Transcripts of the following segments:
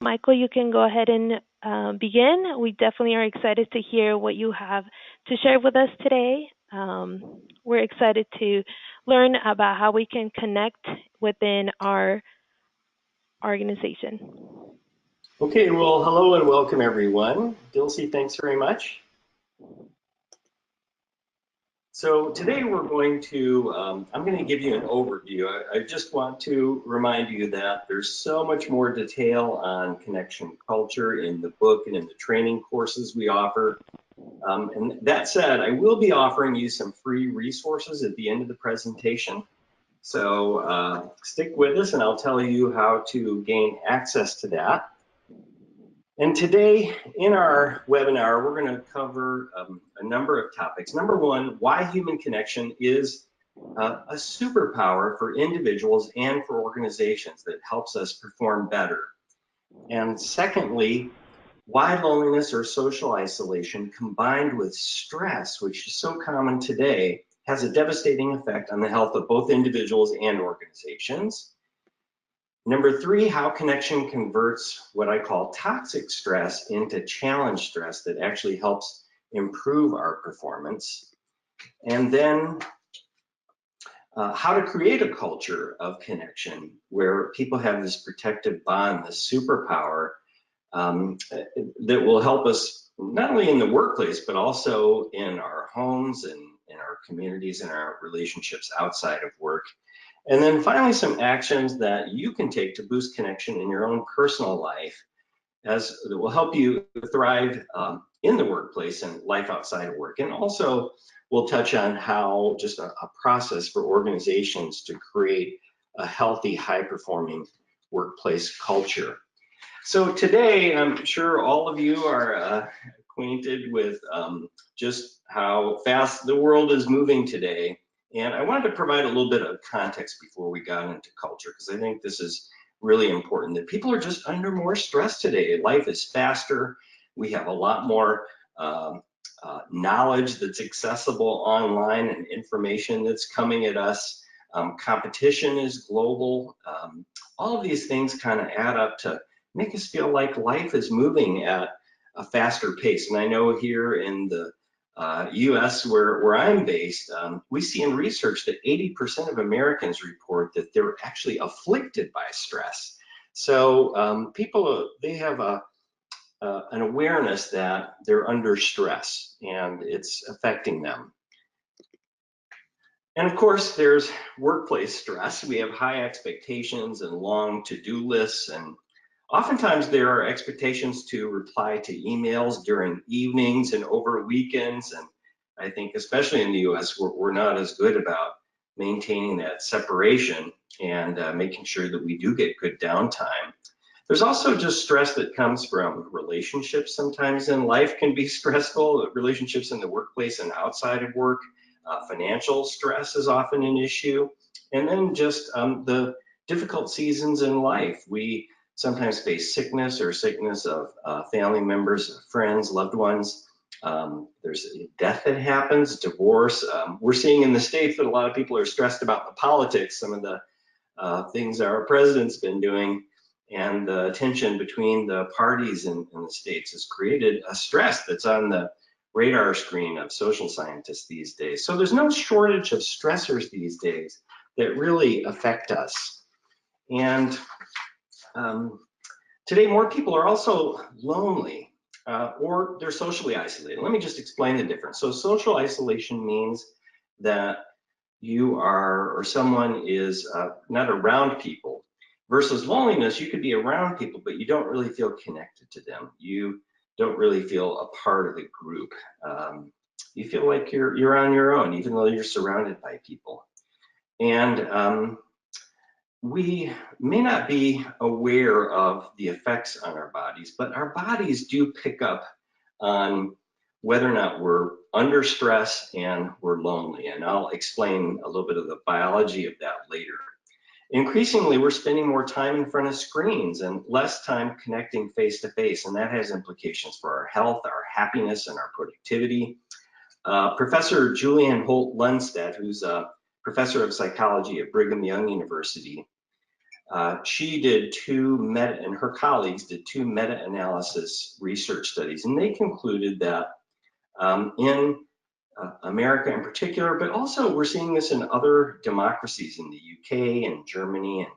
Michael, you can go ahead and begin. We definitely are excited to hear what you have to share with us today. We're excited to learn about how we can connect within our organization. Okay, well, hello and welcome everyone. Dilsey, thanks very much. So today I'm going to give you an overview. I just want to remind you that there's so much more detail on connection culture in the book and in the training courses we offer. And that said, I will be offering you some free resources at the end of the presentation. So stick with us and I'll tell you how to gain access to that. And today in our webinar, we're going to cover a number of topics. Number one, why human connection is a superpower for individuals and for organizations that helps us perform better. And secondly, why loneliness or social isolation combined with stress, which is so common today, has a devastating effect on the health of both individuals and organizations. Number three, how connection converts what I call toxic stress into challenge stress that actually helps improve our performance. And then how to create a culture of connection where people have this protective bond, this superpower that will help us not only in the workplace, but also in our homes and in our communities and our relationships outside of work. And then finally, some actions that you can take to boost connection in your own personal life that will help you thrive in the workplace and life outside of work. And also we'll touch on how just a process for organizations to create a healthy, high-performing workplace culture. So today, I'm sure all of you are acquainted with just how fast the world is moving today. And I wanted to provide a little bit of context before we got into culture, because I think this is really important, that people are just under more stress today. Life is faster. We have a lot more knowledge that's accessible online and information that's coming at us. Competition is global. All of these things kind of add up to make us feel like life is moving at a faster pace. And I know here in the US where I'm based, we see in research that 80% of Americans report that they're actually afflicted by stress. So people, they have an awareness that they're under stress and it's affecting them. And of course, there's workplace stress. We have high expectations and long to-do lists, and oftentimes there are expectations to reply to emails during evenings and over weekends. And I think especially in the US, we're not as good about maintaining that separation and making sure that we do get good downtime. There's also just stress that comes from relationships. Sometimes in life can be stressful, relationships in the workplace and outside of work. Financial stress is often an issue. And then just the difficult seasons in life. We sometimes face sickness or sickness of family members, friends, loved ones. There's death that happens, divorce. We're seeing in the States that a lot of people are stressed about the politics, some of the things our president's been doing, and the tension between the parties in the States has created a stress that's on the radar screen of social scientists these days. So there's no shortage of stressors these days that really affect us. And today, more people are also lonely or they're socially isolated. Let me just explain the difference. So social isolation means that you are, or someone is not around people, versus loneliness, you could be around people, but you don't really feel connected to them. You don't really feel a part of the group. You feel like you're on your own, even though you're surrounded by people. And we may not be aware of the effects on our bodies, but our bodies do pick up on whether or not we're under stress and we're lonely. And I'll explain a little bit of the biology of that later. Increasingly, we're spending more time in front of screens and less time connecting face to face, and that has implications for our health, our happiness, and our productivity. Professor Julianne Holt-Lundstedt, who's a professor of psychology at Brigham Young University, She did and her colleagues did two meta-analysis research studies, and they concluded that in America in particular, but also we're seeing this in other democracies in the UK and Germany and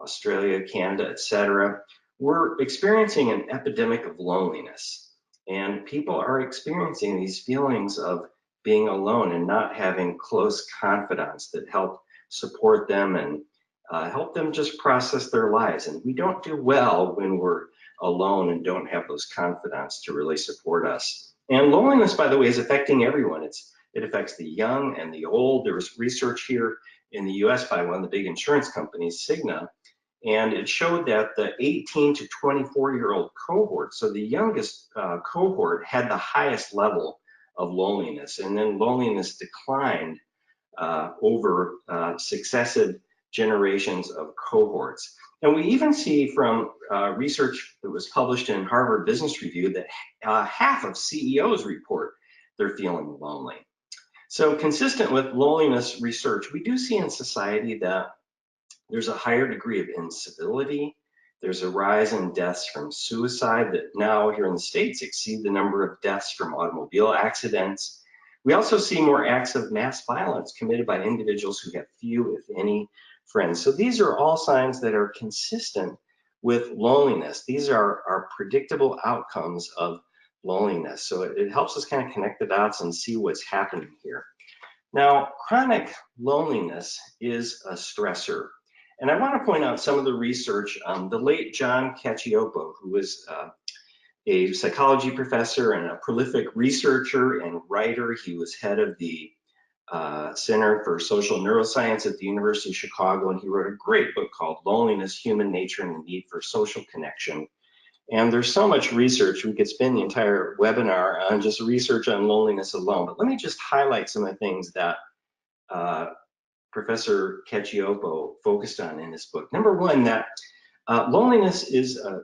Australia, Canada, etc. We're experiencing an epidemic of loneliness, and people are experiencing these feelings of being alone and not having close confidants that help support them and help them just process their lives. And we don't do well when we're alone and don't have those confidants to really support us. And loneliness, by the way, is affecting everyone. It affects the young and the old. There was research here in the US by one of the big insurance companies, Cigna, and it showed that the 18 to 24-year-old cohort, so the youngest cohort, had the highest level of loneliness. And then loneliness declined over successive generations of cohorts. And we even see from research that was published in Harvard Business Review that half of CEOs report they're feeling lonely. So consistent with loneliness research, we do see in society that there's a higher degree of incivility. There's a rise in deaths from suicide that now here in the States exceed the number of deaths from automobile accidents. We also see more acts of mass violence committed by individuals who have few, if any, friends. So these are all signs that are consistent with loneliness. These are predictable outcomes of loneliness. So it helps us kind of connect the dots and see what's happening here. Now, chronic loneliness is a stressor. And I want to point out some of the research. The late John Cacioppo, who was a psychology professor and a prolific researcher and writer. He was head of the Center for Social Neuroscience at the University of Chicago, and he wrote a great book called Loneliness, Human Nature, and the Need for Social Connection. And there's so much research, we could spend the entire webinar on just research on loneliness alone. But let me just highlight some of the things that Professor Cacioppo focused on in his book. Number one, that chronic loneliness is a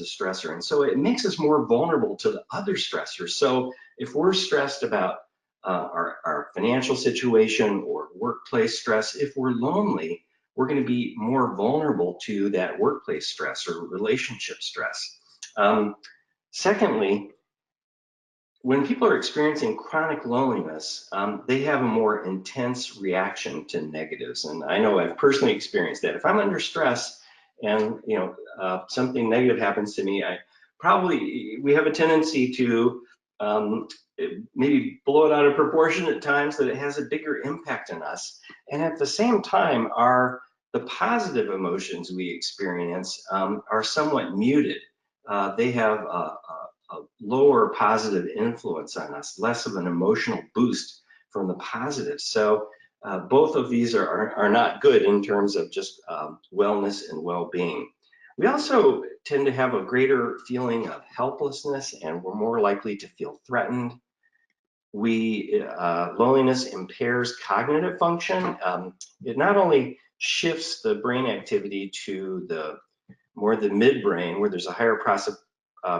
stressor, and so it makes us more vulnerable to the other stressors. So if we're stressed about our financial situation or workplace stress, if we're lonely, we're going to be more vulnerable to that workplace stress or relationship stress. Secondly, when people are experiencing chronic loneliness, they have a more intense reaction to negatives. And I know I've personally experienced that. If I'm under stress and something negative happens to me, we have a tendency to maybe blow it out of proportion at times, that it has a bigger impact on us. And at the same time, the positive emotions we experience are somewhat muted. They have a lower positive influence on us, less of an emotional boost from the positive. So both of these are not good in terms of just wellness and well-being. We also tend to have a greater feeling of helplessness, and we're more likely to feel threatened. Loneliness impairs cognitive function. It not only shifts the brain activity to the midbrain, where there's a higher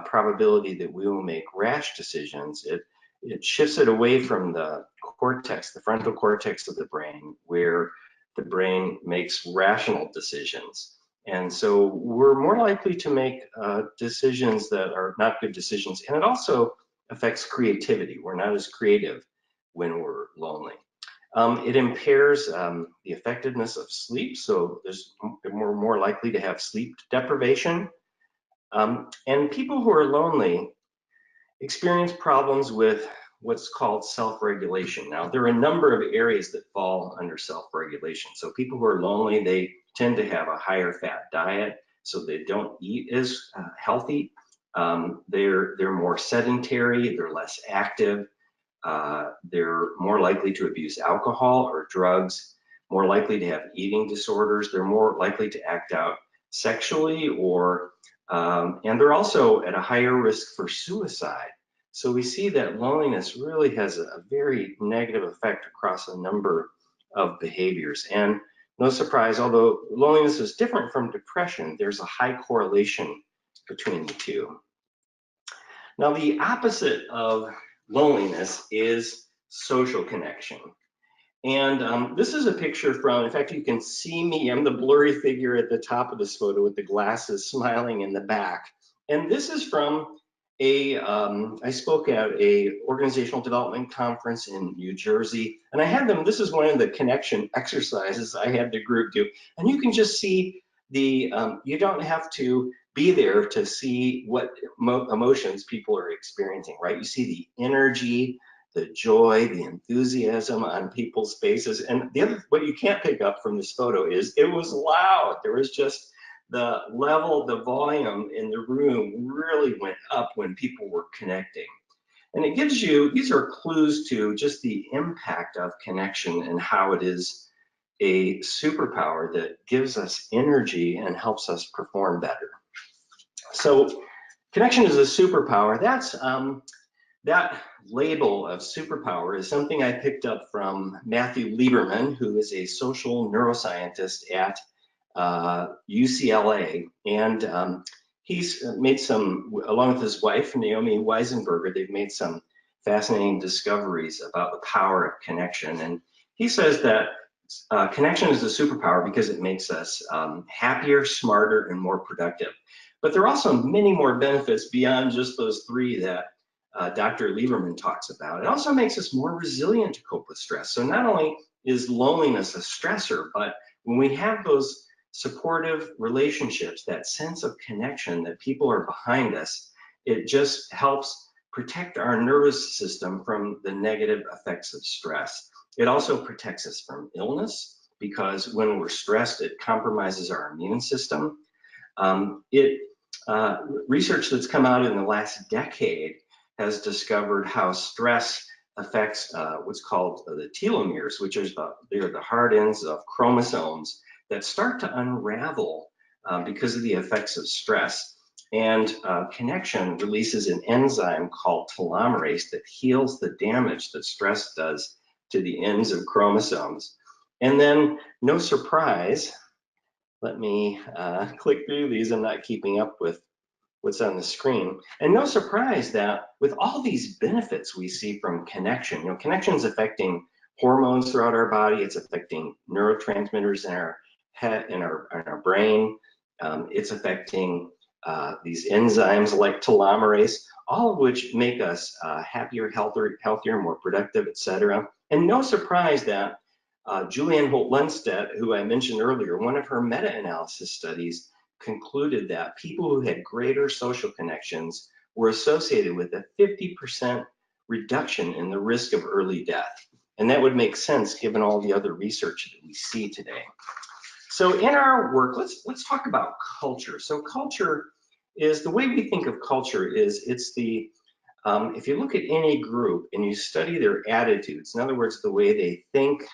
probability that we will make rash decisions. It shifts it away from the cortex, the frontal cortex of the brain, where the brain makes rational decisions. And so we're more likely to make decisions that are not good decisions. And it also affects creativity. We're not as creative when we're lonely. It impairs the effectiveness of sleep. So we're more likely to have sleep deprivation. And people who are lonely experience problems with what's called self-regulation. Now, there are a number of areas that fall under self-regulation. So people who are lonely, they tend to have a higher fat diet, so they don't eat as healthy. They're more sedentary, they're less active, they're more likely to abuse alcohol or drugs, more likely to have eating disorders, they're more likely to act out sexually, and they're also at a higher risk for suicide. So we see that loneliness really has a very negative effect across a number of behaviors. And no surprise, although loneliness is different from depression, there's a high correlation between the two. Now, the opposite of loneliness is social connection. And this is a picture from, in fact, you can see me. I'm the blurry figure at the top of this photo with the glasses smiling in the back. And this is from I spoke at a organizational development conference in New Jersey, and I had them, this is one of the connection exercises I had the group do. And you can just see you don't have to be there to see what emotions people are experiencing, right? You see the energy, the joy, the enthusiasm on people's faces. And what you can't pick up from this photo is it was loud. There was just the level, the volume in the room really went up when people were connecting. And it gives you, these are clues to just the impact of connection and how it is a superpower that gives us energy and helps us perform better. So connection is a superpower. That label of superpower is something I picked up from Matthew Lieberman, who is a social neuroscientist at UCLA. And he's made some, along with his wife, Naomi Weisenberger, they've made some fascinating discoveries about the power of connection. And he says that connection is a superpower because it makes us happier, smarter, and more productive. But there are also many more benefits beyond just those three that Dr. Lieberman talks about. It also makes us more resilient to cope with stress. So not only is loneliness a stressor, but when we have those supportive relationships, that sense of connection that people are behind us, it just helps protect our nervous system from the negative effects of stress. It also protects us from illness because when we're stressed, it compromises our immune system. Research that's come out in the last decade has discovered how stress affects what's called the telomeres, which is they're the hard ends of chromosomes that start to unravel because of the effects of stress. And connection releases an enzyme called telomerase that heals the damage that stress does to the ends of chromosomes. And then, no surprise, let me click through these. I'm not keeping up with what's on the screen. And no surprise that with all these benefits we see from connection, connection is affecting hormones throughout our body. It's affecting neurotransmitters in our head, in our brain. It's affecting these enzymes like telomerase, all of which make us happier, healthier, more productive, etc. And no surprise that Julianne Holt-Lunstad, who I mentioned earlier, one of her meta-analysis studies concluded that people who had greater social connections were associated with a 50% reduction in the risk of early death. And that would make sense given all the other research that we see today. So in our work, let's talk about culture. So culture is, the way we think of culture is, it's the, if you look at any group and you study their attitudes, in other words, the way they think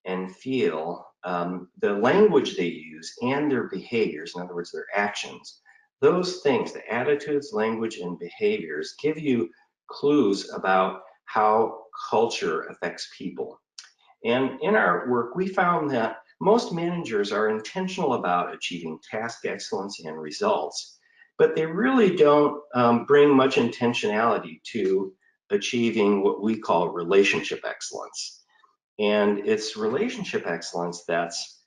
and feel, the language they use and their behaviors, in other words, their actions, those things, the attitudes, language, and behaviors give you clues about how culture affects people. And in our work, we found that most managers are intentional about achieving task excellence and results, but they really don't bring much intentionality to achieving what we call relationship excellence. And it's relationship excellence that's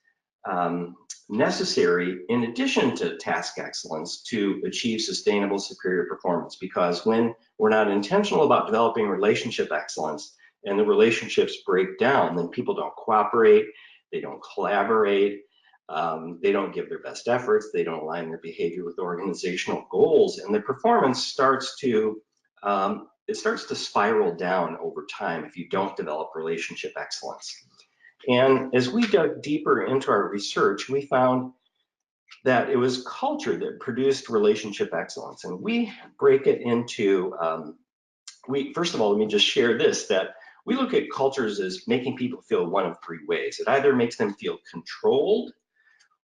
necessary in addition to task excellence to achieve sustainable superior performance. Because when we're not intentional about developing relationship excellence and the relationships break down, then people don't cooperate, they don't collaborate, they don't give their best efforts, they don't align their behavior with organizational goals, and the performance starts to spiral down over time if you don't develop relationship excellence. And as we dug deeper into our research, we found that it was culture that produced relationship excellence. And we break it into, first of all, let me just share this, that we look at cultures as making people feel one of three ways. It either makes them feel controlled,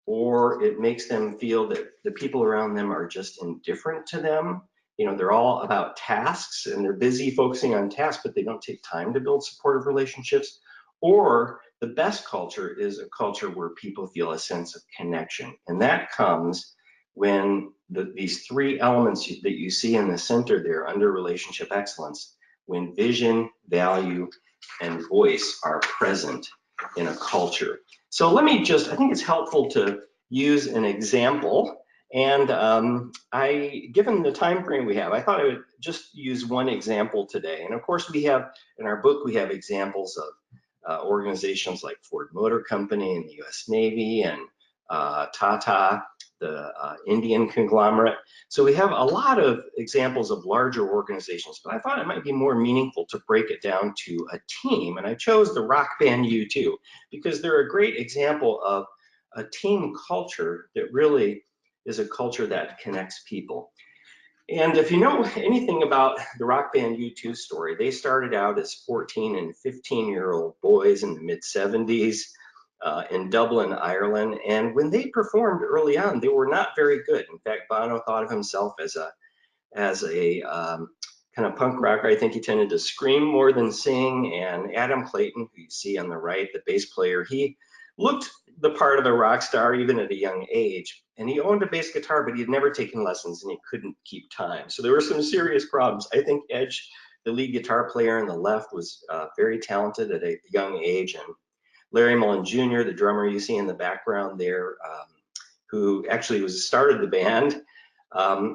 or it makes them feel that the people around them are just indifferent to them. They're all about tasks and they're busy focusing on tasks, but they don't take time to build supportive relationships. Or the best culture is a culture where people feel a sense of connection. And that comes when these three elements that you see in the center there under relationship excellence, when vision, value, and voice are present in a culture. So let me just, I think it's helpful to use an example. And given the time frame we have, I thought I would just use one example today. And of course, we have, in our book, we have examples of organizations like Ford Motor Company and the US Navy and Tata, the Indian conglomerate. So we have a lot of examples of larger organizations, but I thought it might be more meaningful to break it down to a team. And I chose the rock band U2 because they're a great example of a team culture that really is a culture that connects people. And if you know anything about the rock band U2 story, they started out as 14 and 15-year-old boys in the mid-70s in Dublin, Ireland. And when they performed early on, they were not very good. In fact, Bono thought of himself as a kind of punk rocker. I think he tended to scream more than sing. And Adam Clayton, who you see on the right, the bass player, he looked the part of a rock star even at a young age. And he owned a bass guitar, but he had never taken lessons and he couldn't keep time. So there were some serious problems. I think Edge, the lead guitar player on the left, was very talented at a young age. And Larry Mullen Jr., the drummer you see in the background there, who actually started the band,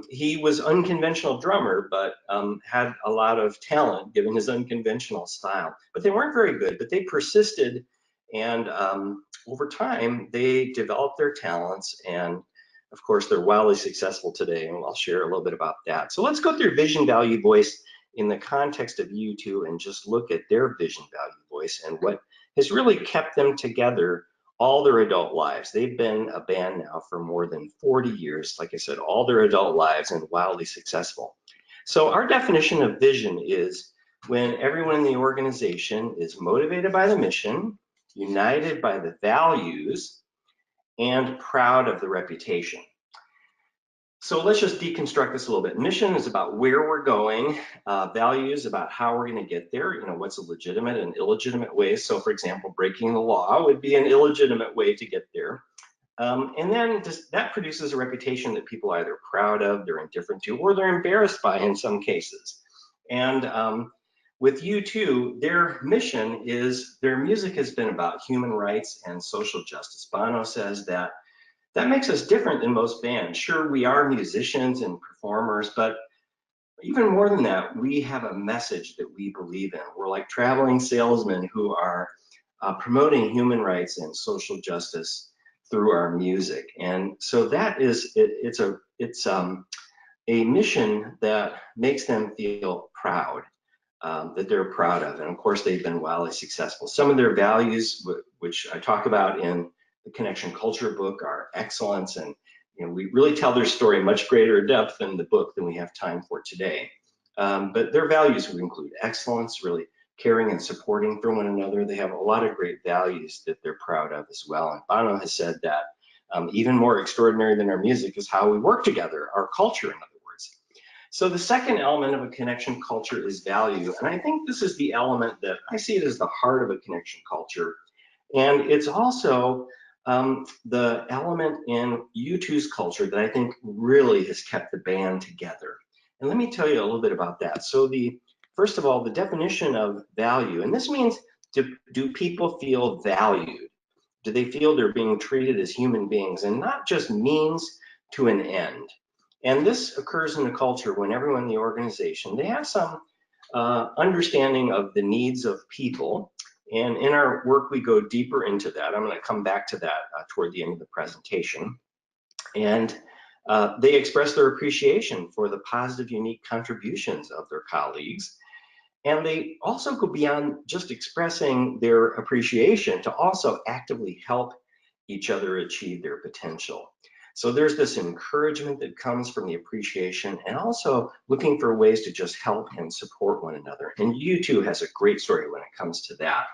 he was unconventional drummer, but had a lot of talent given his unconventional style. But they weren't very good, but they persisted, and over time, they developed their talents, and of course, they're wildly successful today, and I'll share a little bit about that. So let's go through vision, value, voice in the context of U2 and just look at their vision, value, voice, and what has really kept them together all their adult lives. They've been a band now for more than 40 years, like I said, all their adult lives, and wildly successful. So our definition of vision is when everyone in the organization is motivated by the mission, united by the values, and proud of the reputation. So let's just deconstruct this a little bit. Mission is about where we're going. Values about how we're going to get there. You know, what's a legitimate and illegitimate way. So, for example, breaking the law would be an illegitimate way to get there. And then that produces a reputation that people are either proud of, they're indifferent to, or they're embarrassed by in some cases. And with U2, their mission is their music has been about human rights and social justice. Bono says that makes us different than most bands. Sure, we are musicians and performers, but even more than that, we have a message that we believe in. We're like traveling salesmen who are promoting human rights and social justice through our music. And so that is, it's a mission that makes them feel proud, that they're proud of. And of course, they've been wildly successful. Some of their values, which I talk about in the Connection Culture book, are excellence, and we really tell their story in much greater depth in the book than we have time for today. But their values would include excellence, really caring and supporting for one another. They have a lot of great values that they're proud of as well. And Bono has said that even more extraordinary than our music is how we work together, our culture, in other words. So the second element of a connection culture is value. And I think this is the element that I see it as the heart of a connection culture. And it's also the element in U2's culture that I think really has kept the band together. And let me tell you a little bit about that. So first of all, the definition of value, and this means, do people feel valued? Do they feel they're being treated as human beings and not just means to an end? And this occurs in a culture when everyone in the organization, they have some understanding of the needs of people. And in our work, we go deeper into that. I'm going to come back to that toward the end of the presentation. And they express their appreciation for the positive, unique contributions of their colleagues. And they also go beyond just expressing their appreciation to also actively help each other achieve their potential. So there's this encouragement that comes from the appreciation, and also looking for ways to just help and support one another. And U2 has a great story when it comes to that.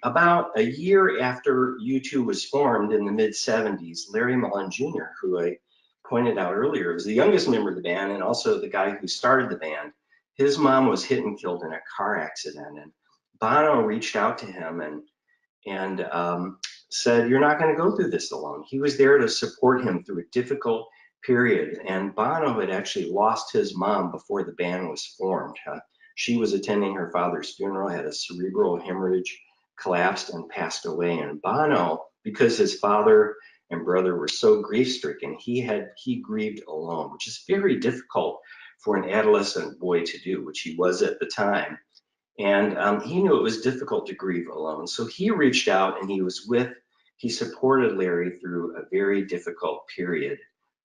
About a year after U2 was formed in the mid-70s, Larry Mullen Jr., who I pointed out earlier, is the youngest member of the band and also the guy who started the band. His mom was hit and killed in a car accident, and Bono reached out to him and said, "You're not going to go through this alone." He was there to support him through a difficult period, and Bono had actually lost his mom before the band was formed. She was attending her father's funeral, had a cerebral hemorrhage, collapsed, and passed away. And Bono, because his father and brother were so grief-stricken, he grieved alone, which is very difficult for an adolescent boy to do, which he was at the time. And he knew it was difficult to grieve alone. So he reached out and he supported Larry through a very difficult period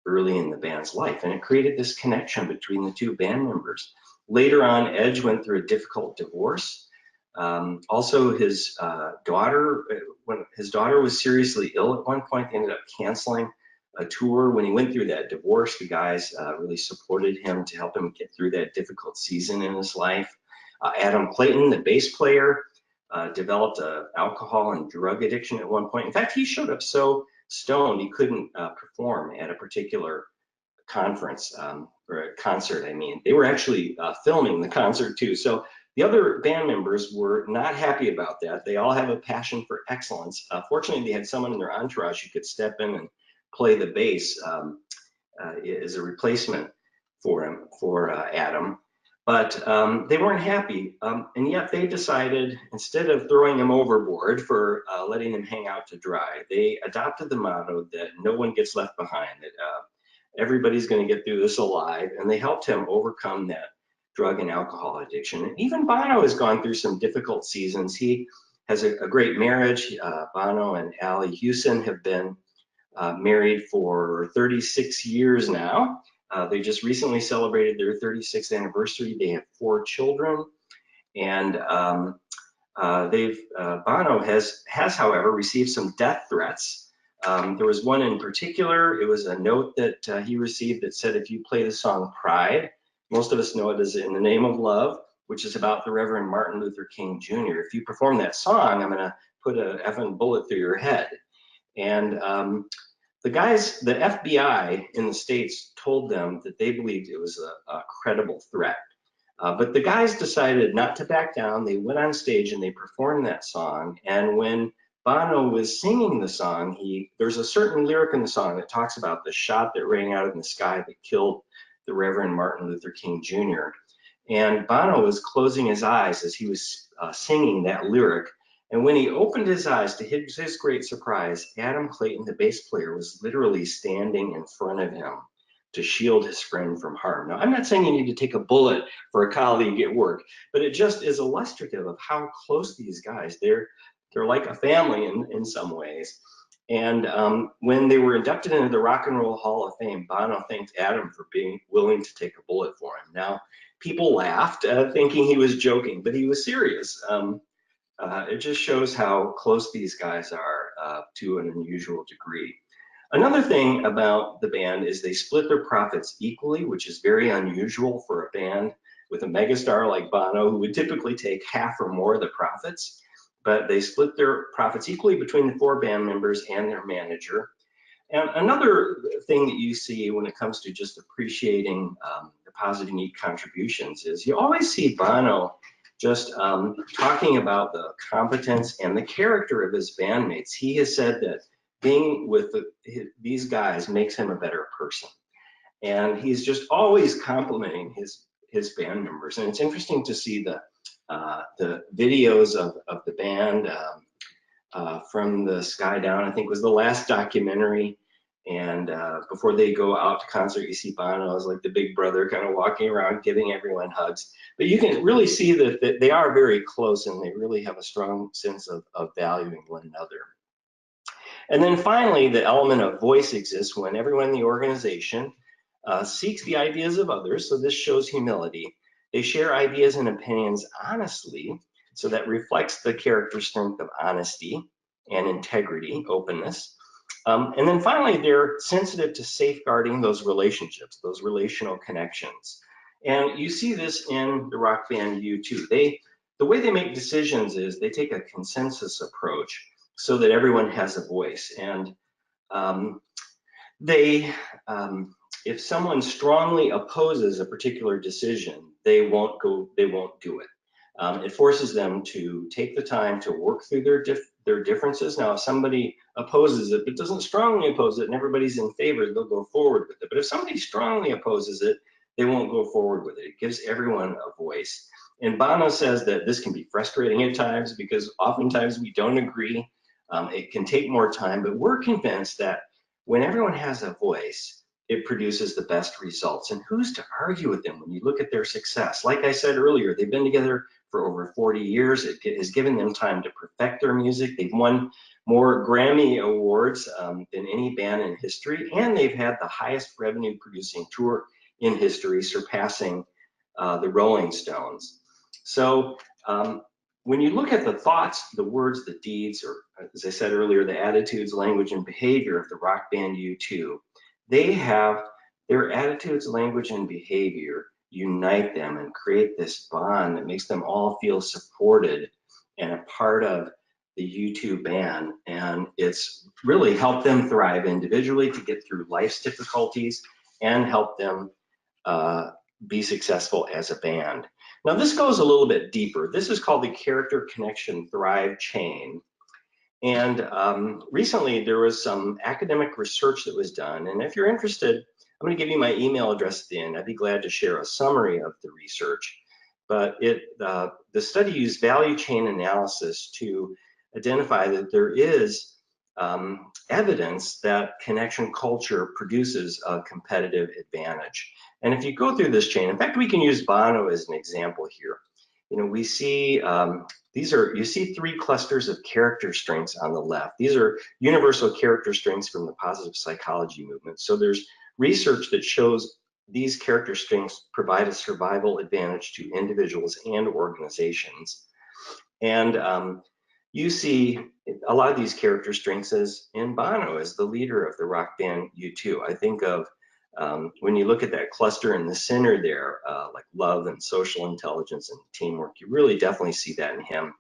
early in the band's life. And it created this connection between the two band members. Later on, Edge went through a difficult divorce. Also, his daughter, when his daughter was seriously ill at one point, they ended up canceling a tour. When he went through that divorce, the guys really supported him to help him get through that difficult season in his life. Adam Clayton, the bass player, developed an alcohol and drug addiction at one point. In fact, he showed up so stoned he couldn't perform at a particular conference or a concert. I mean, they were actually filming the concert too. So the other band members were not happy about that. They all have a passion for excellence. Fortunately, they had someone in their entourage who could step in and play the bass as a replacement for Adam. But they weren't happy, and yet they decided, instead of throwing him overboard for letting him hang out to dry, they adopted the motto that no one gets left behind, that everybody's going to get through this alive, and they helped him overcome that drug and alcohol addiction. And even Bono has gone through some difficult seasons. He has a great marriage. Bono and Allie Hewson have been married for 36 years now. They just recently celebrated their 36th anniversary. They have 4 children, and Bono has, however, received some death threats. There was one in particular. It was a note that he received that said, "If you play the song Pride," most of us know it as "In the Name of Love," which is about the Reverend Martin Luther King Jr. "If you perform that song, I'm going to put a effing bullet through your head." And the FBI in the States told them that they believed it was a credible threat. But the guys decided not to back down. They went on stage and they performed that song. And when Bono was singing the song, there's a certain lyric in the song that talks about the shot that rang out in the sky that killed the Reverend Martin Luther King Jr. And Bono was closing his eyes as he was singing that lyric. And when he opened his eyes, to his great surprise, Adam Clayton, the bass player, was literally standing in front of him to shield his friend from harm. Now, I'm not saying you need to take a bullet for a colleague at work, but it just is illustrative of how close these guys, they're like a family in some ways. And when they were inducted into the Rock and Roll Hall of Fame, Bono thanked Adam for being willing to take a bullet for him. Now, people laughed, thinking he was joking, but he was serious. It just shows how close these guys are to an unusual degree. Another thing about the band is they split their profits equally, which is very unusual for a band with a megastar like Bono, who would typically take half or more of the profits. But they split their profits equally between the 4 band members and their manager. And another thing that you see when it comes to just appreciating the positive, neat contributions is you always see Bono just talking about the competence and the character of his bandmates. He has said that being with these guys makes him a better person. And he's just always complimenting his band members. And it's interesting to see the videos of the band From the Sky Down, I think was the last documentary. And before they go out to concert, you see Bono as like the big brother kind of walking around giving everyone hugs. But you can really see that they are very close and they really have a strong sense of valuing one another. And then finally, the element of voice exists when everyone in the organization seeks the ideas of others. So this shows humility. They share ideas and opinions honestly, so that reflects the character strength of honesty and integrity, openness. And then finally, they're sensitive to safeguarding those relationships, those relational connections. And you see this in the rock band U2. The way they make decisions is they take a consensus approach so that everyone has a voice. And if someone strongly opposes a particular decision, they won't do it. It forces them to take the time to work through their differences. Now, if somebody opposes it but doesn't strongly oppose it and everybody's in favor, they'll go forward with it. But if somebody strongly opposes it, they won't go forward with it. It gives everyone a voice. And Bono says that this can be frustrating at times because oftentimes we don't agree. It can take more time, but we're convinced that when everyone has a voice, it produces the best results. And who's to argue with them when you look at their success? Like I said earlier, they've been together for over 40 years. It has given them time to perfect their music. They've won more Grammy awards than any band in history, and they've had the highest revenue producing tour in history, surpassing the Rolling Stones. So when you look at the thoughts, the words, the deeds, or as I said earlier, the attitudes, language, and behavior of the rock band U2, they have their attitudes, language, and behavior unite them and create this bond that makes them all feel supported and a part of the U2 band. And it's really helped them thrive individually to get through life's difficulties and help them be successful as a band. Now, this goes a little bit deeper. This is called the Character Connection Thrive Chain. And recently there was some academic research that was done. And if you're interested, I'm going to give you my email address at the end. I'd be glad to share a summary of the research. But the study used value chain analysis to identify that there is evidence that connection culture produces a competitive advantage. And if you go through this chain, in fact, we can use Bono as an example here. You know, we see you see three clusters of character strengths on the left. These are universal character strengths from the positive psychology movement. So there's research that shows these character strengths provide a survival advantage to individuals and organizations. And you see a lot of these character strengths as in Bono as the leader of the rock band U2. I think of when you look at that cluster in the center there, like love and social intelligence and teamwork, you really definitely see that in him.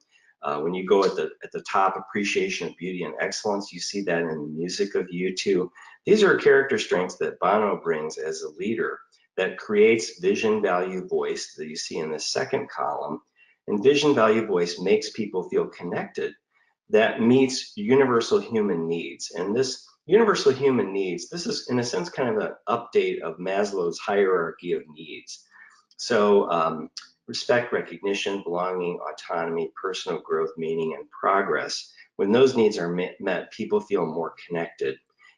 When you go at the top, appreciation of beauty and excellence, you see that in the music of U2. These are character strengths that Bono brings as a leader that creates vision, value, voice that you see in the second column. And vision, value, voice makes people feel connected. That meets universal human needs. And this universal human needs, this is in a sense kind of an update of Maslow's hierarchy of needs. So respect, recognition, belonging, autonomy, personal growth, meaning, and progress. When those needs are met, people feel more connected.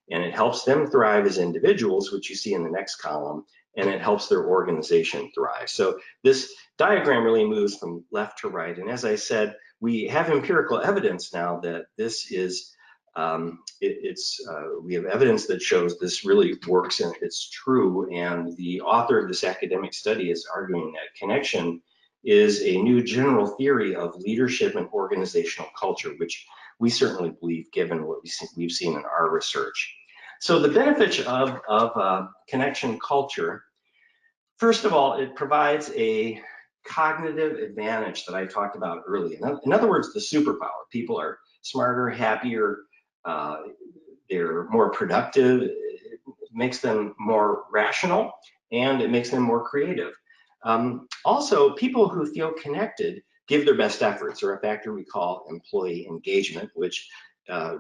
And it helps them thrive as individuals, which you see in the next column, and it helps their organization thrive. So this diagram really moves from left to right. And as I said, we have empirical evidence now that this is, we have evidence that shows this really works and it's true. And the author of this academic study is arguing that connection is a new general theory of leadership and organizational culture, which we certainly believe given what we've seen in our research. So the benefits of connection culture, first of all, it provides a cognitive advantage that I talked about earlier. In other words, the superpower. People are smarter, happier, they're more productive, it makes them more rational, and it makes them more creative. Also, people who feel connected give their best efforts, or a factor we call employee engagement, which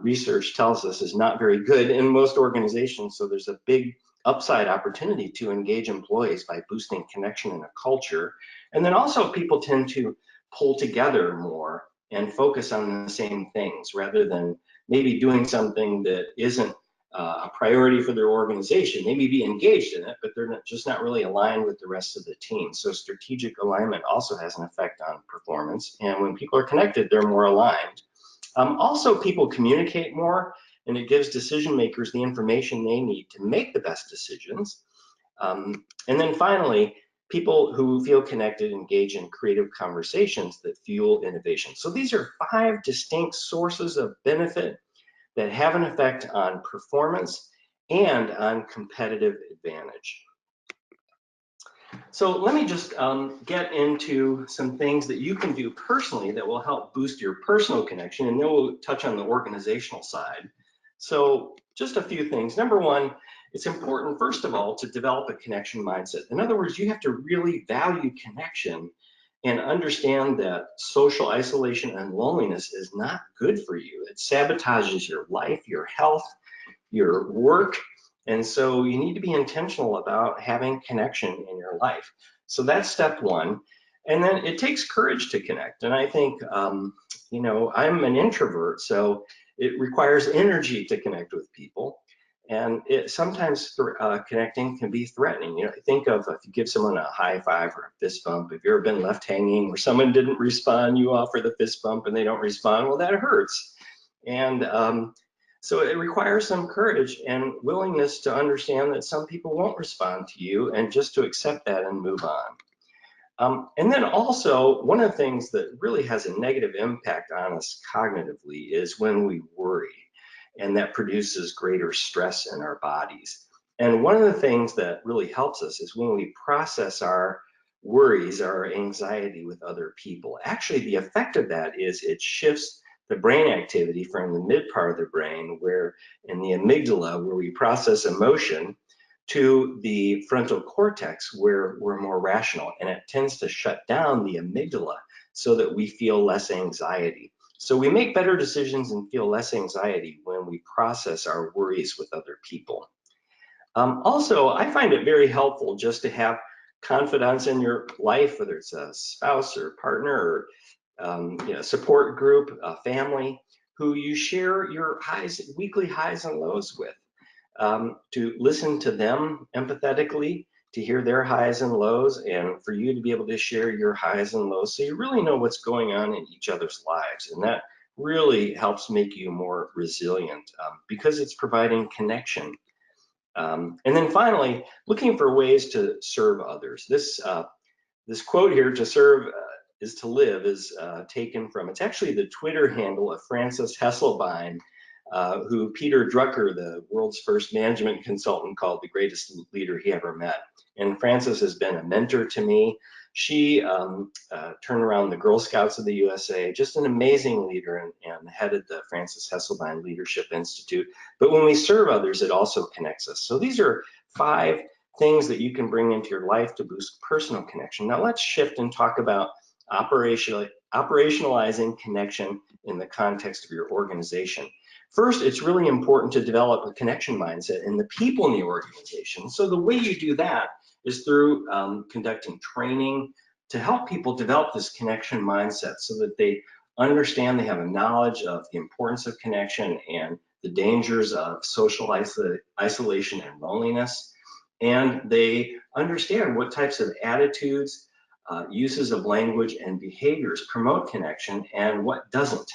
research tells us is not very good in most organizations. So there's a big upside opportunity to engage employees by boosting connection in a culture. And then also people tend to pull together more and focus on the same things rather than maybe doing something that isn't a priority for their organization. They may be engaged in it, but they're just not really aligned with the rest of the team. So strategic alignment also has an effect on performance. And when people are connected, they're more aligned. Also, people communicate more, and it gives decision makers the information they need to make the best decisions. And then finally, people who feel connected engage in creative conversations that fuel innovation. So these are 5 distinct sources of benefit that have an effect on performance and on competitive advantage. So let me just get into some things that you can do personally that will help boost your personal connection, and then we'll touch on the organizational side. So just a few things. Number one, it's important, first of all, to develop a connection mindset. In other words, you have to really value connection and understand that social isolation and loneliness is not good for you. It sabotages your life, your health, your work. And so you need to be intentional about having connection in your life. So that's step one. And then it takes courage to connect. And I think, I'm an introvert, so it requires energy to connect with people. And sometimes connecting can be threatening. Think of if you give someone a high five or a fist bump. If you've ever been left hanging or someone didn't respond, you offer the fist bump and they don't respond. Well, that hurts. And so it requires some courage and willingness to understand that some people won't respond to you and just to accept that and move on. And then also, one of the things that really has a negative impact on us cognitively is when we worry, and that produces greater stress in our bodies. And one of the things that really helps us is when we process our worries, our anxiety with other people. Actually, the effect of that is it shifts the brain activity from the mid part of the brain, where in the amygdala, where we process emotion, to the frontal cortex, where we're more rational, and it tends to shut down the amygdala so that we feel less anxiety. So we make better decisions and feel less anxiety when we process our worries with other people. Also, I find it very helpful just to have confidants in your life, whether it's a spouse or partner or support group, a family, who you share your weekly highs and lows with. To listen to them empathetically, to hear their highs and lows, and for you to be able to share your highs and lows so you really know what's going on in each other's lives. And that really helps make you more resilient because it's providing connection. And then finally, looking for ways to serve others. This quote here, "to serve is to live," is taken from, it's actually the Twitter handle of Frances Hesselbein, who Peter Drucker, the world's first management consultant, called the greatest leader he ever met. And Frances has been a mentor to me. She turned around the Girl Scouts of the USA, just an amazing leader, and headed the Frances Hesselbein Leadership Institute. But when we serve others, it also connects us. So these are 5 things that you can bring into your life to boost personal connection. Now let's shift and talk about operationalizing connection in the context of your organization. First, it's really important to develop a connection mindset in the people in the organization. So the way you do that is through conducting training to help people develop this connection mindset so that they understand, they have a knowledge of the importance of connection and the dangers of social isolation and loneliness. And they understand what types of attitudes, uses of language, and behaviors promote connection and what doesn't.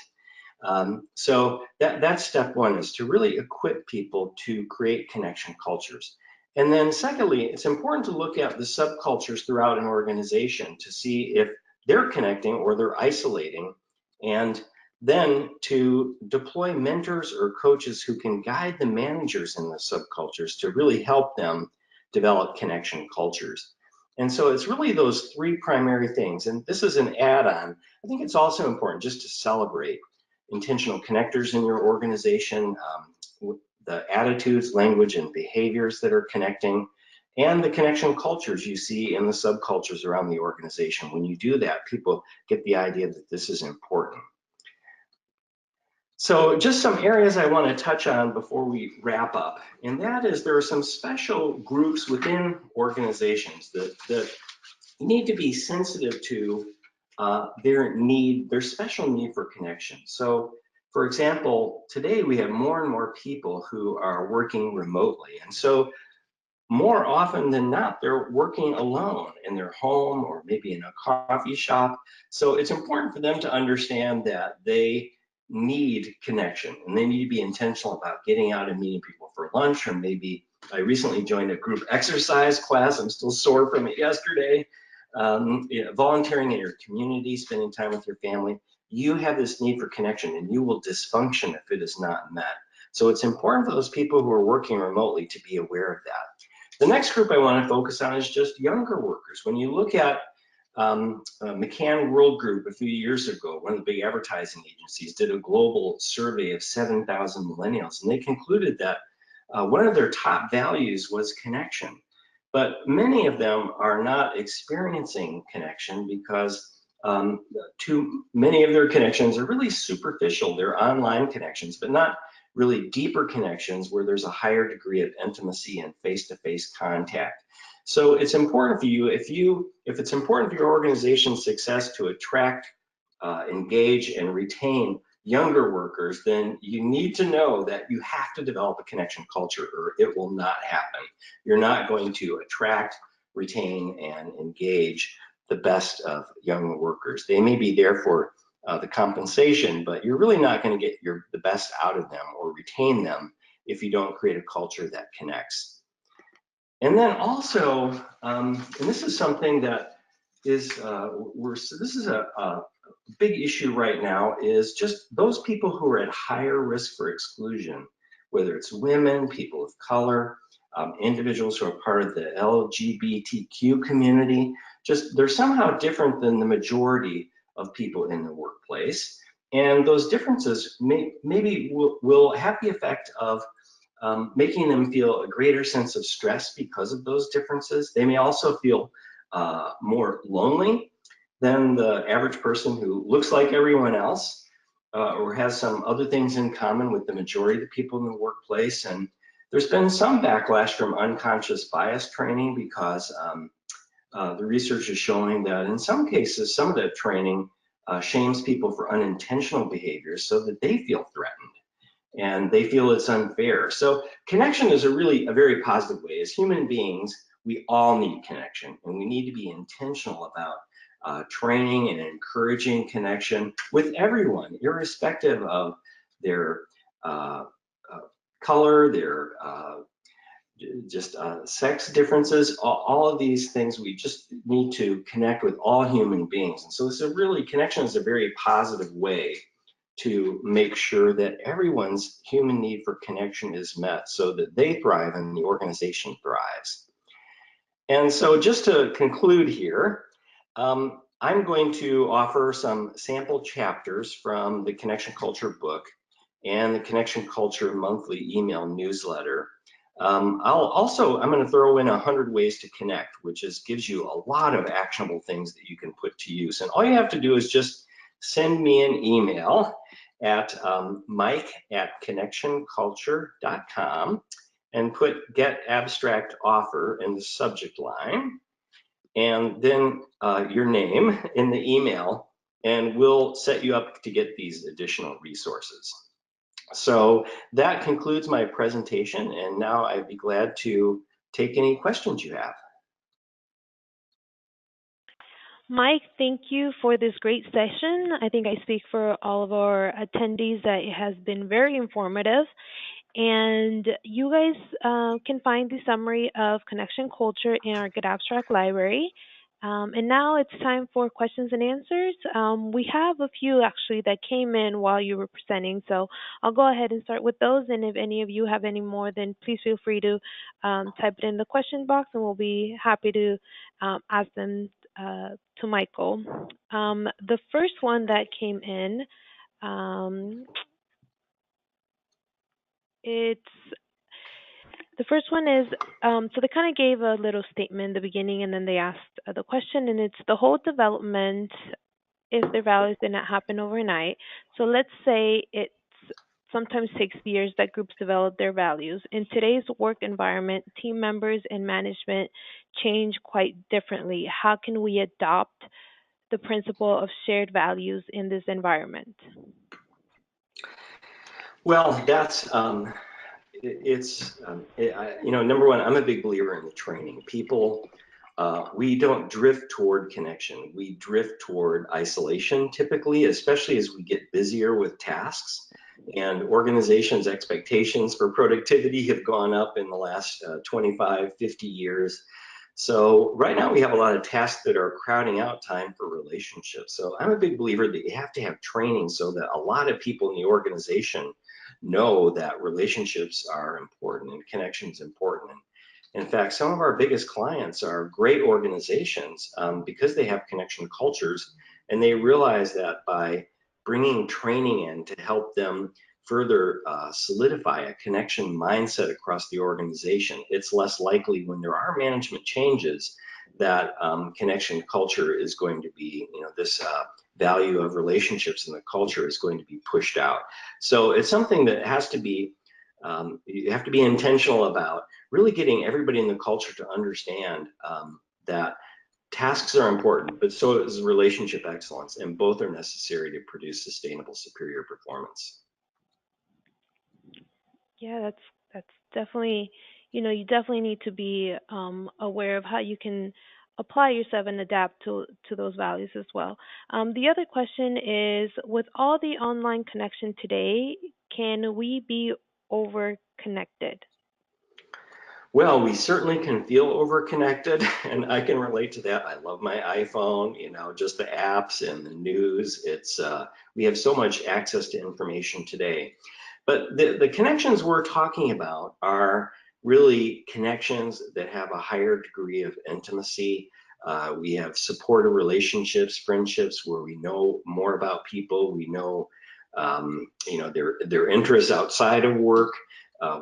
So that's step 1, is to really equip people to create connection cultures. And then secondly, it's important to look at the subcultures throughout an organization to see if they're connecting or they're isolating, and then to deploy mentors or coaches who can guide the managers in the subcultures to really help them develop connection cultures. And so it's really those 3 primary things. And this is an add-on. I think it's also important just to celebrate intentional connectors in your organization, the attitudes, language, and behaviors that are connecting, and the connection cultures you see in the subcultures around the organization. When you do that, people get the idea that this is important. So just some areas I want to touch on before we wrap up, and that is there are some special groups within organizations that need to be sensitive to their special need for connection. So, for example, today we have more and more people who are working remotely. And so more often than not, they're working alone in their home or maybe in a coffee shop. So it's important for them to understand that they need connection and they need to be intentional about getting out and meeting people for lunch, or maybe I recently joined a group exercise class. I'm still sore from it yesterday. Volunteering in your community, spending time with your family. You have this need for connection and you will dysfunction if it is not met. So it's important for those people who are working remotely to be aware of that. The next group I want to focus on is just younger workers. When you look at McCann World Group a few years ago, one of the big advertising agencies did a global survey of 7,000 millennials, and they concluded that one of their top values was connection. But many of them are not experiencing connection because too many of their connections are really superficial. They're online connections, but not really deeper connections where there's a higher degree of intimacy and face-to-face contact. So it's important for you, if it's important for your organization's success to attract, engage, and retain younger workers, then you need to know that you have to develop a connection culture or it will not happen. You're not going to attract, retain, and engage the best of young workers. They may be there for the compensation, but you're really not going to get the best out of them or retain them if you don't create a culture that connects. And then also, and this is something that is, this is a big issue right now, is just those people who are at higher risk for exclusion, whether it's women, people of color, individuals who are part of the LGBTQ community, just they're somehow different than the majority of people in the workplace. And those differences maybe will have the effect of making them feel a greater sense of stress because of those differences. They may also feel more lonely than the average person who looks like everyone else or has some other things in common with the majority of the people in the workplace. And there's been some backlash from unconscious bias training because the research is showing that in some cases, some of that training shames people for unintentional behaviors so that they feel threatened and they feel it's unfair. So connection is a very positive way. As human beings, we all need connection, and we need to be intentional about training and encouraging connection with everyone, irrespective of their color, their sex differences, all of these things. We just need to connect with all human beings. And so connection is a very positive way to make sure that everyone's human need for connection is met so that they thrive and the organization thrives. And so just to conclude here, I'm going to offer some sample chapters from the Connection Culture book and the Connection Culture monthly email newsletter. I'm going to throw in 100 ways to connect, which gives you a lot of actionable things that you can put to use. And all you have to do is just send me an email at mike@connectionculture.com and put get abstract offer in the subject line, and then your name in the email, and we'll set you up to get these additional resources. So that concludes my presentation, and now I'd be glad to take any questions you have. Mike, thank you for this great session. I think I speak for all of our attendees that it has been very informative. And you guys can find the summary of Connection Culture in our getAbstract library. And now it's time for questions and answers. We have a few actually that came in while you were presenting, so I'll go ahead and start with those. And if any of you have any more, then please feel free to type it in the question box, and we'll be happy to ask them to Michael. The first one that came in, the first one is, so they kind of gave a little statement in the beginning, and then they asked the question, and it's the whole development, if their values did not happen overnight. So let's say it sometimes takes years that groups develop their values. In today's work environment, team members and management change quite differently. How can we adopt the principle of shared values in this environment? Well, that's number one, I'm a big believer in the training. People, we don't drift toward connection. We drift toward isolation typically, especially as we get busier with tasks, and organizations' expectations for productivity have gone up in the last 25, 50 years. So right now we have a lot of tasks that are crowding out time for relationships. So I'm a big believer that you have to have training so that a lot of people in the organization know that relationships are important and connection is important. In fact, some of our biggest clients are great organizations because they have connection cultures, and they realize that by bringing training in to help them further solidify a connection mindset across the organization, it's less likely when there are management changes that connection culture is going to be, this value of relationships in the culture is going to be pushed out. So it's something that has to be, you have to be intentional about really getting everybody in the culture to understand that tasks are important, but so is relationship excellence, and both are necessary to produce sustainable, superior performance. Yeah, that's definitely, you definitely need to be aware of how you can apply yourself and adapt to those values as well. The other question is, with all the online connection today, can we be over connected? Well, we certainly can feel overconnected, and I can relate to that. I love my iPhone, just the apps and the news. We have so much access to information today. But the connections we're talking about are really connections that have a higher degree of intimacy. We have supportive relationships, friendships where we know more about people. We know, their interests outside of work.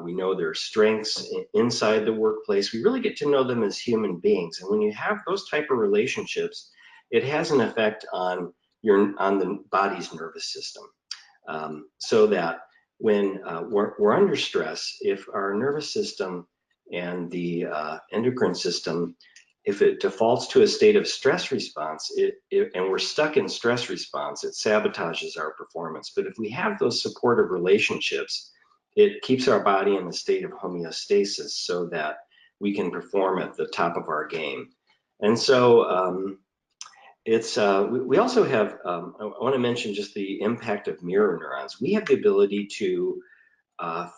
We know their strengths inside the workplace. We really get to know them as human beings. And when you have those type of relationships, it has an effect on the body's nervous system. So that when we're under stress, if our nervous system and the endocrine system, if it defaults to a state of stress response, and we're stuck in stress response, it sabotages our performance. But if we have those supportive relationships, it keeps our body in a state of homeostasis so that we can perform at the top of our game. And so it's we also have, I want to mention just the impact of mirror neurons. We have the ability to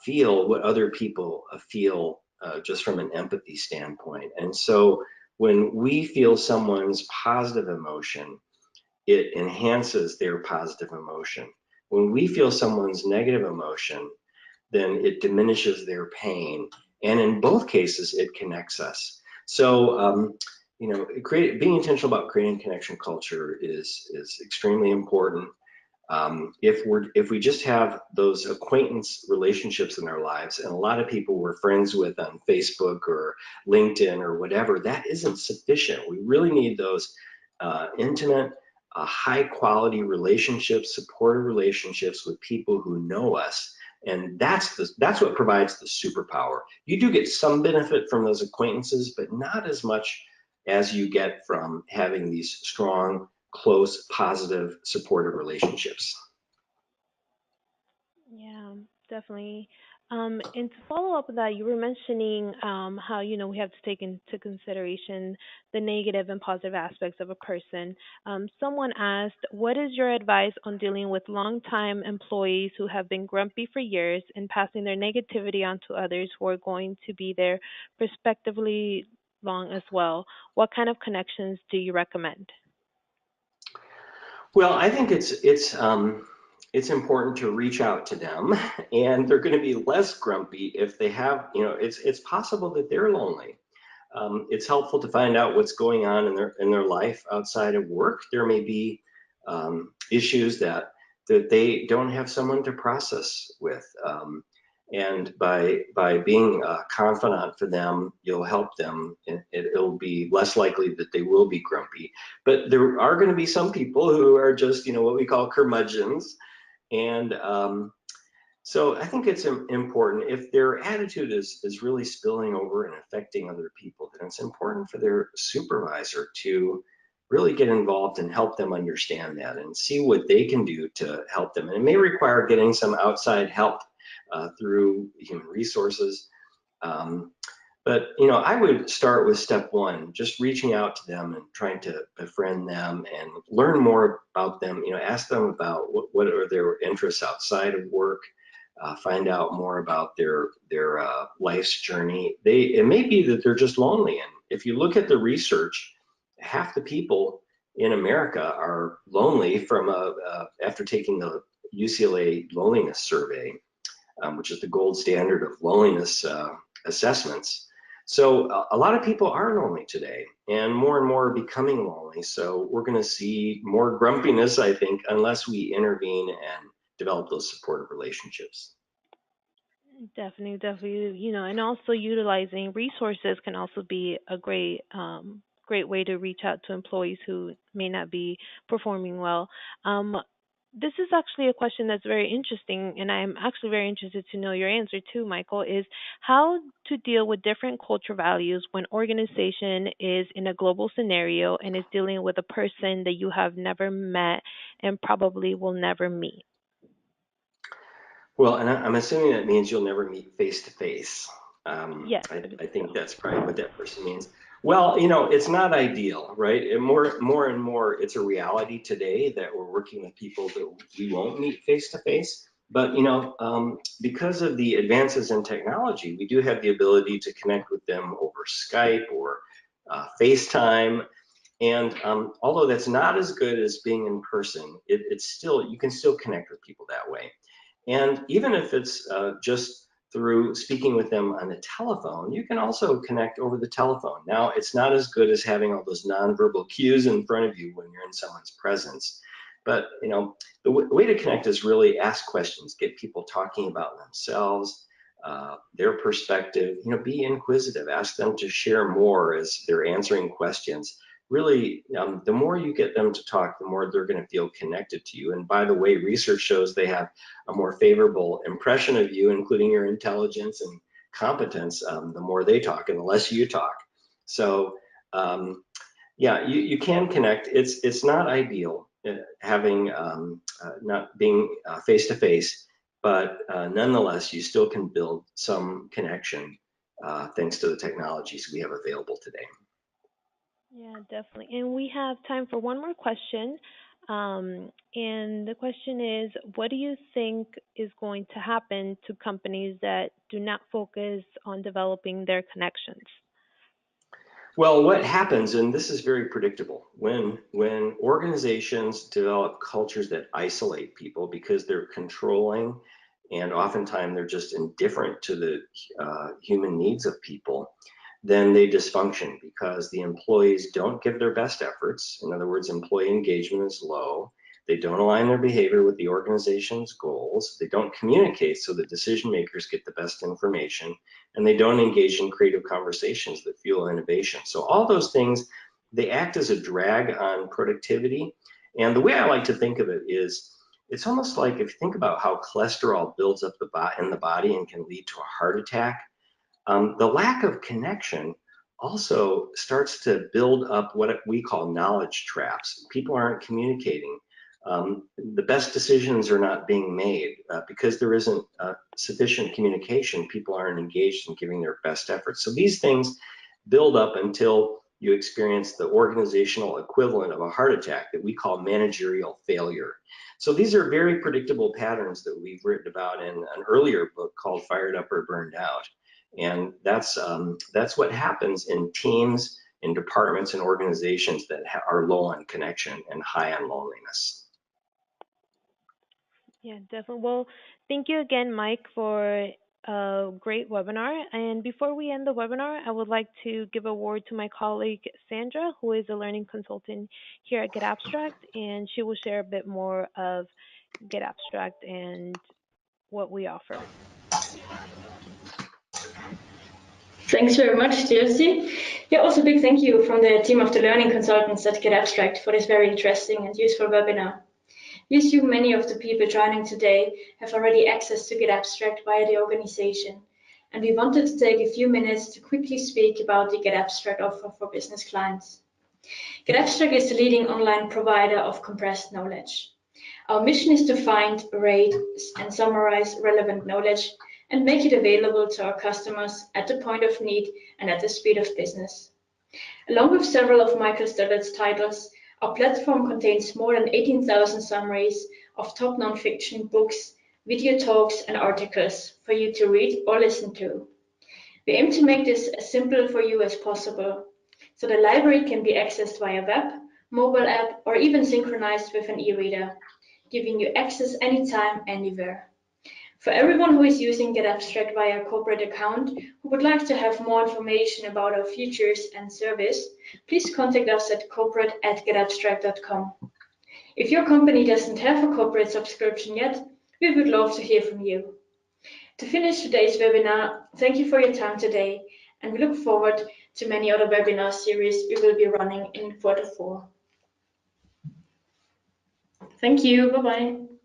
feel what other people feel just from an empathy standpoint. And so when we feel someone's positive emotion, it enhances their positive emotion. When we feel someone's negative emotion, then it diminishes their pain. And in both cases, it connects us. So, being intentional about creating connection culture is extremely important. If we just have those acquaintance relationships in our lives, and a lot of people we're friends with on Facebook or LinkedIn or whatever, that isn't sufficient. We really need those intimate, high quality relationships, supportive relationships with people who know us. And that's what provides the superpower. You do get some benefit from those acquaintances, but not as much as you get from having these strong, close, positive, supportive relationships. Yeah, definitely. And to follow up on that, you were mentioning how, we have to take into consideration the negative and positive aspects of a person. Someone asked, what is your advice on dealing with longtime employees who have been grumpy for years and passing their negativity on to others who are going to be there prospectively long as well? What kind of connections do you recommend? Well, I think it's important to reach out to them, and they're going to be less grumpy if they have, it's possible that they're lonely. It's helpful to find out what's going on in their life outside of work. There may be issues that they don't have someone to process with. And by being a confidant for them, you'll help them. It'll be less likely that they will be grumpy. But there are going to be some people who are just, what we call curmudgeons. And so I think it's important if their attitude is really spilling over and affecting other people, then it's important for their supervisor to really get involved and help them understand that and see what they can do to help them. And it may require getting some outside help through human resources. Um, but I would start with step one, just reaching out to them and trying to befriend them and learn more about them. Ask them about what are their interests outside of work. Find out more about their life's journey. It may be that they're just lonely, and if you look at the research, half the people in America are lonely from after taking the UCLA loneliness survey, which is the gold standard of loneliness assessments. So a lot of people are lonely today, and more are becoming lonely. So we're going to see more grumpiness, I think, unless we intervene and develop those supportive relationships. Definitely, definitely. And also utilizing resources can also be a great great way to reach out to employees who may not be performing well. Um, this is actually a question that's very interesting, and I'm actually very interested to know your answer too, Michael, is how to deal with different culture values when organization is in a global scenario and is dealing with a person that you have never met and probably will never meet. Well, and I'm assuming that means you'll never meet face to face. Yes, I I believe think so. that's probably what that person means. Well, it's not ideal, right? And more and more, it's a reality today that we're working with people that we won't meet face to face. But because of the advances in technology, we do have the ability to connect with them over Skype or FaceTime. And although that's not as good as being in person, it's still, you can still connect with people that way. And even if it's just through speaking with them on the telephone, you can also connect over the telephone. Now, it's not as good as having all those nonverbal cues in front of you when you're in someone's presence. But the way to connect is really ask questions, get people talking about themselves, their perspective. Be inquisitive, ask them to share more as they're answering questions. Really, the more you get them to talk, the more they're going to feel connected to you. And by the way, research shows they have a more favorable impression of you, including your intelligence and competence, the more they talk and the less you talk. So yeah, you can connect. It's not ideal having not being face to face, but nonetheless, you still can build some connection thanks to the technologies we have available today. Yeah, definitely. And we have time for one more question. And the question is, what do you think is going to happen to companies that do not focus on developing their connections? Well, what happens, and this is very predictable, when organizations develop cultures that isolate people because they're controlling, and oftentimes they're just indifferent to the human needs of people, then they dysfunction because the employees don't give their best efforts. In other words, employee engagement is low. They don't align their behavior with the organization's goals. They don't communicate so that decision makers get the best information, and they don't engage in creative conversations that fuel innovation. So all those things, they act as a drag on productivity. And the way I like to think of it is, it's almost like if you think about how cholesterol builds up in the body and can lead to a heart attack. The lack of connection also starts to build up what we call knowledge traps. People aren't communicating. The best decisions are not being made because there isn't sufficient communication. People aren't engaged in giving their best efforts. So these things build up until you experience the organizational equivalent of a heart attack that we call managerial failure. So these are very predictable patterns that we've written about in an earlier book called Fired Up or Burned Out. And that's what happens in teams, in departments, and organizations that are low on connection and high on loneliness. Yeah, definitely. Well, thank you again, Mike, for a great webinar. And before we end the webinar, I would like to give a word to my colleague Sandra, who is a learning consultant here at getAbstract, and she will share a bit more of getAbstract and what we offer. Thanks very much, Chelsea. Yeah, also big thank you from the team of the learning consultants at getAbstract for this very interesting and useful webinar. We assume many of the people joining today have already access to getAbstract via the organization, and we wanted to take a few minutes to quickly speak about the getAbstract offer for business clients. getAbstract is the leading online provider of compressed knowledge. Our mission is to find, rate, and summarize relevant knowledge and make it available to our customers at the point of need and at the speed of business. Along with several of Michael Stallard's titles, our platform contains more than 18,000 summaries of top nonfiction books, video talks, and articles for you to read or listen to. We aim to make this as simple for you as possible, so the library can be accessed via web, mobile app, or even synchronized with an e-reader, giving you access anytime, anywhere. For everyone who is using getAbstract via a corporate account who would like to have more information about our features and service, please contact us at corporate@getabstract.com. If your company doesn't have a corporate subscription yet, we would love to hear from you. To finish today's webinar, thank you for your time today, and we look forward to many other webinar series we will be running in Q4. Thank you. Bye-bye.